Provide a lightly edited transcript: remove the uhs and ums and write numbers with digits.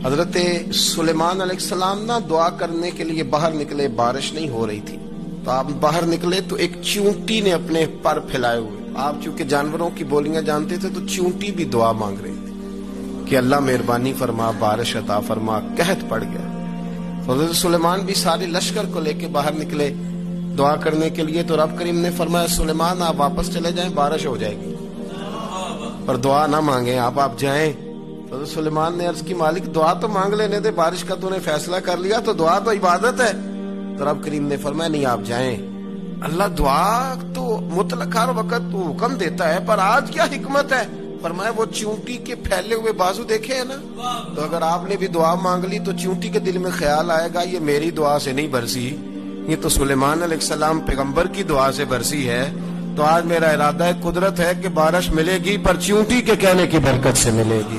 حضرت سلیمان علیہ السلام نا دعا کرنے کے لیے باہر نکلے، بارش نہیں ہو رہی تھی، تو آپ باہر نکلے تو ایک چیونٹی نے اپنے پر پھیلائے ہوئے، آپ چونکہ جانوروں کی بولیاں جانتے تھے تو چیونٹی بھی دعا مانگ رہی تھی کہ اللہ مہربانی فرما، بارش عطا فرما، قحط پڑ گیا۔ حضرت سلیمان بھی سارے لشکر کو لے کے باہر نکلے دعا کرنے کے لیے، تو رب کریم نے فرمایا سلیمان آپ واپس چلے جائیں، بارش ہو جائے گی، پر دعا نہ مانگیں، آپ جائیں۔ حضرت سلیمان نے عرض کی مالک دعا تو مانگ لینے دے، بارش کا تو نے فیصلہ کر لیا، تو دعا تو عبادت ہے۔ تو رب کریم نے فرمایا نہیں آپ جائیں، اللہ دعا تو مطلق ہر وقت تو حکم دیتا ہے، پر آج کیا حکمت ہے؟ فرمایا وہ چیونٹی کے پھیلے ہوئے بازو دیکھے ہیں نا، تو اگر آپ نے بھی دعا مانگ لی تو چیونٹی کے دل میں خیال آئے گا یہ میری دعا سے نہیں برسی، یہ تو سلیمان علیہ السلام پیغمبر کی دعا سے برسی ہے، تو آج میرا ارادہ ہے، قدرت ہے کہ بارش ملے گی، پر چیونٹی کے کہنے کی برکت سے ملے گی۔